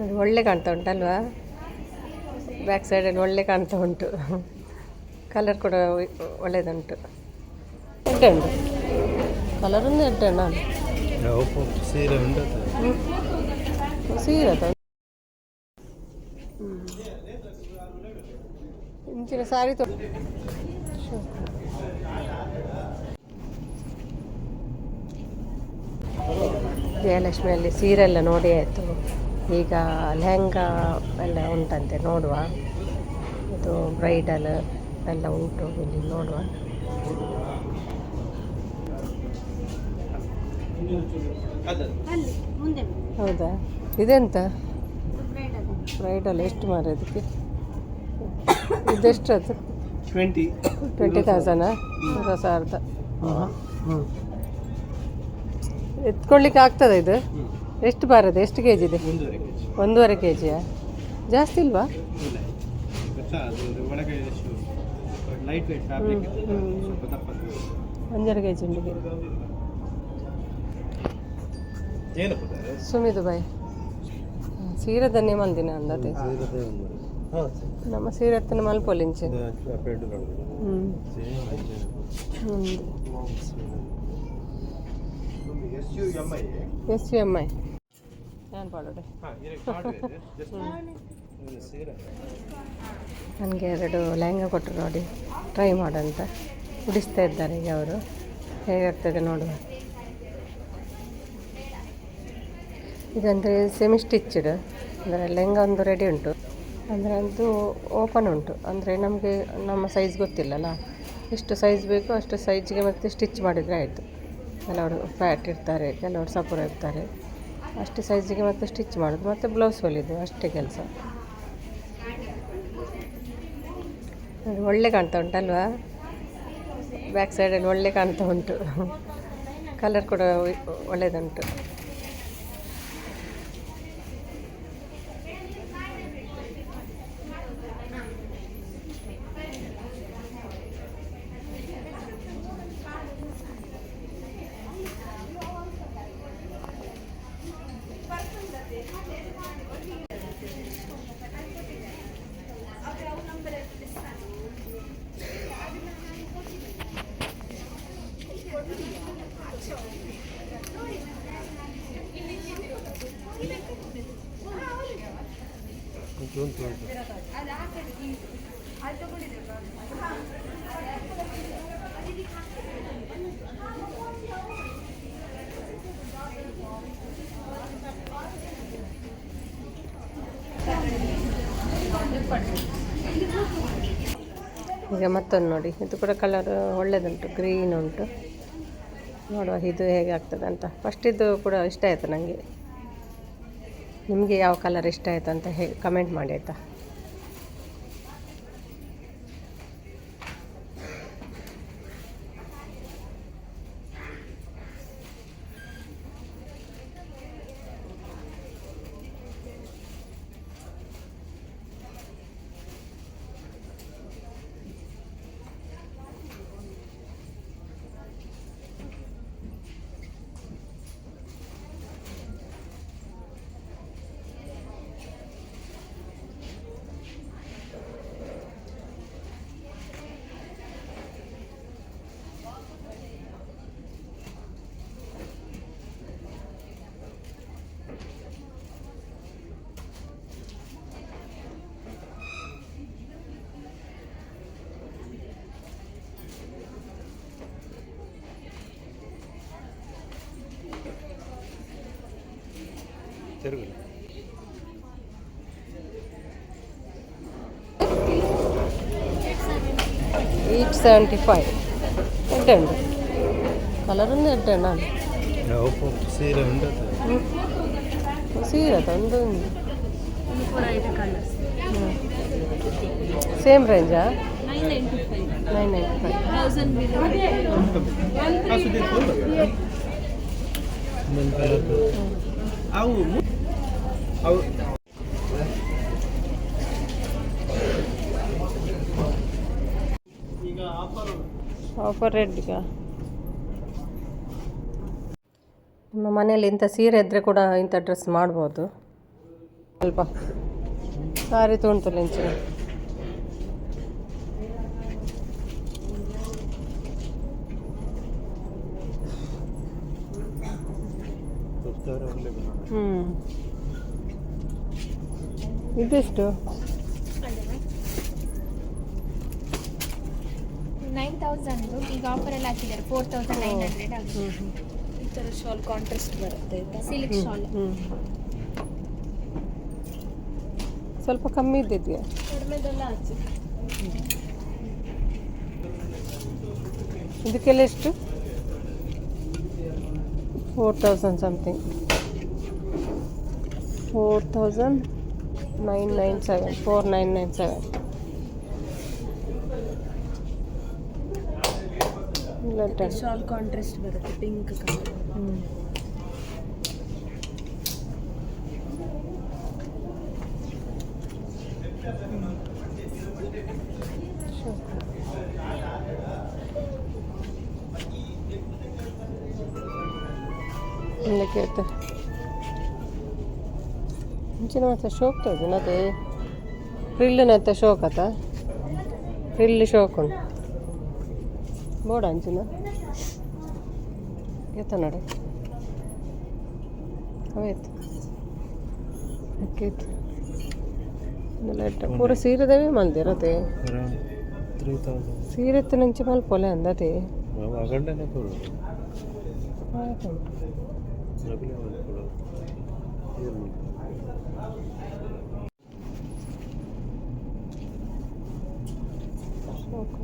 ಅದು ಒಳ್ಳೆ ಕಾಣ್ತಾ ಉಂಟಲ್ವಾ, ಬ್ಯಾಕ್ ಸೈಡಲ್ಲಿ ಒಳ್ಳೆ ಕಾಣ್ತಾ ಉಂಟು. ಕಲರ್ ಕೂಡ ಒಳ್ಳೆಯದುಂಟು. ಎಡ್ಡೆ ಉಂಟು ಕಲರೊಂದು ಎಡ್ಡೆ ನಾನು ಸೀರೆ ಉಂಟು ಸೀರೆ ಇಂಚಿನ ಸಾರಿ ಜಯಲಕ್ಷ್ಮಿಯಲ್ಲಿ ಸೀರೆ ಎಲ್ಲ ನೋಡಿ ಆಯಿತು. ಈಗ ಲೆಹಂಗಾ ಎಲ್ಲ ಉಂಟಂತೆ, ನೋಡುವ. ಇದು ಬ್ರೈಡಲ್ ಎಲ್ಲ ಉಂಟು, ಇಲ್ಲಿ ನೋಡುವ. ಹೌದಾ, ಇದೆಂತ ಬ್ರೈಡಲ್? ಎಷ್ಟು ಮಾರ ಇದಕ್ಕೆ? ಇದೆಷ್ಟು? ಅದು 20,000 1,000. ಎತ್ಕೊಳ್ಳಿಕ್ಕೆ ಆಗ್ತದೆ ಇದು? ಎಷ್ಟು ಬಾರದು? ಎಷ್ಟು ಕೆ ಜಿ ಇದೆ? 1.5 kg. ಜಾಸ್ತಿ ಇಲ್ವಾ? 1.5 kg ಉಂಡಿಗೆ. ಸುಮಿದು ಬಾಯ್ ಸೀರೆದನ್ನೇ ಮಲ್ದಿನ ಅಂದತೆ ನಮ್ಮ ಸೀರೆತ್ತನ ಮಲ್ಪೊಲಿಂಚೆ. SUMI ನಾನು ಪಾಡೋಡೆ. ನನಗೆ 2 ಲೆಹಂಗಾ ಕೊಟ್ಟರು ನೋಡಿ, ಟ್ರೈ ಮಾಡಂತ. ಉಡಿಸ್ತಾ ಇದ್ದಾರೆ ಈಗ ಅವರು. ಹೇಗಾಗ್ತದೆ ನೋಡುವ. ಇದಂದರೆ ಸೆಮಿ ಸ್ಟಿಚ್ಡ್, ಅಂದರೆ ಲೆಹಂಗಾ ಒಂದು ರೆಡಿ ಉಂಟು, ಅಂದರೆ ಅದು ಓಪನ್ ಉಂಟು. ಅಂದರೆ ನಮಗೆ ನಮ್ಮ ಸೈಜ್ ಗೊತ್ತಿಲ್ಲಲ್ಲ, ಎಷ್ಟು ಸೈಜ್ ಬೇಕೋ ಅಷ್ಟು ಸೈಜ್ಗೆ ಮತ್ತೆ ಸ್ಟಿಚ್ ಮಾಡಿದರೆ ಆಯಿತು. ಕೆಲವರು ಫ್ಯಾಟ್ ಇರ್ತಾರೆ, ಕೆಲವರು ಸಪುರ ಇರ್ತಾರೆ. ಅಷ್ಟು ಸೈಜಿಗೆ ಮತ್ತೆ ಸ್ಟಿಚ್ ಮಾಡೋದು, ಮತ್ತು ಬ್ಲೌಸ್ ಹೊಲಿದು, ಅಷ್ಟೇ ಕೆಲಸ. ಒಳ್ಳೆ ಕಾಣ್ತಾ ಉಂಟಲ್ವಾ, ಬ್ಯಾಕ್ ಸೈಡಲ್ಲಿ ಒಳ್ಳೆ ಕಾಣ್ತಾ ಉಂಟು. ಕಲರ್ ಕೂಡ ಒಳ್ಳೆಯದುಂಟು. ಈಗ ಮತ್ತೊಂದು ನೋಡಿ, ಇದು ಕೂಡ ಕಲರ್ ಒಳ್ಳೆಯದುಂಟು, ಗ್ರೀನ್ ಉಂಟು. ನೋಡುವ ಇದು ಹೇಗೆ ಆಗ್ತದೆ ಅಂತ. ಫಸ್ಟ್ ಇದು ಕೂಡ ಇಷ್ಟ ಆಯಿತು ನನಗೆ. ನಿಮಗೆ ಯಾವ ಕಲರ್ ಇಷ್ಟ ಆಯಿತು ಅಂತ ಕಮೆಂಟ್ ಮಾಡಿ ಆಯಿತಾ. ತಿರುಗಲಿ 875 ಎಡ್ಡೆ ಉಂಟು ಕಲರೊಂದು ಎಡ್ಡೆ ನಾನು ಸೀರೆ ಉಂಟು ಸೀರೆ ಒಂದು ಸೇಮ್ ರೇಂಜಾ 995 ಆಫರ್ ರೇಟ್ಗ ನಿಮ್ಮ ಮನೆಯಲ್ಲಿ ಇಂಥ ಸೀರೆ ಇದ್ದರೆ ಕೂಡ ಇಂಥ ಡ್ರೆಸ್ ಮಾಡ್ಬೋದು. ಸ್ವಲ್ಪ ಸಾರಿ ತೊಗೊಂತಲ್ಲ ಇಂಚಿನ ಹ್ಞೂ ಇದೆಷ್ಟು 9,000 ಈಗ ಆಫರ್ ಎಲ್ಲ ಹಾಕಿದ್ದಾರೆ 4,900 ಆಗುತ್ತೆ. ಈ ಥರ ಶಾಲ್ ಕಾಂಟ್ರಾಸ್ಟ್ ಬರುತ್ತೆ ಆಯ್ತಾ. ಸಿಲ್ಕ್ ಶಾಲ್ ಹ್ಞೂ ಸ್ವಲ್ಪ ಕಮ್ಮಿ ಇದ್ದಿದೆಯಾ ಕಡಿಮೆದೆಲ್ಲ ಆಚೆ. ಇದಕ್ಕೆಲ್ಲ ಎಷ್ಟು 4,000 ಸಮಥಿಂಗ್ 4,997 4,997 ಲೆಟರ್ ಶಾಲ್ ಕಾಂಟ್ರಾಸ್ಟ್ ಬರುತ್ತೆ ಪಿಂಕ್ ಕಲರ್. ಹ್ಞೂ ಕೇಳ್ತೆ ಇಂಚಿನ ಮತ್ತೆ ಶೋಕ್ ತೋಜನ ಅದೇ ಫ್ರಿಲ್ಲಿನ ಅತ್ತ ಶೋಕ್ ಆತ ಫ್ರಿಲ್ ಶೋಕ್ ಉಂಟು ಬೋಡ ಅಂಚಿನ ಏತ ನಡ ಅವೇತು ಅಕ್ಕೇತು ಪೂರ ಸೀರೆದವೇ ಮಲ್ದಿರತ್ತೆ ಅರೌಂಡ್ 3,000 ಸೀರೆತ್ತ నుంచి ಮಲ್ಪೊಲೆ ಅಂದತೆ ಅಗಂಡನೆ ಕೊಡೋದು ಆಯ್ತು ರಗಳೆ ಮಾಡ್ಕೊಡೋದು ಏನು ಶೋಕ್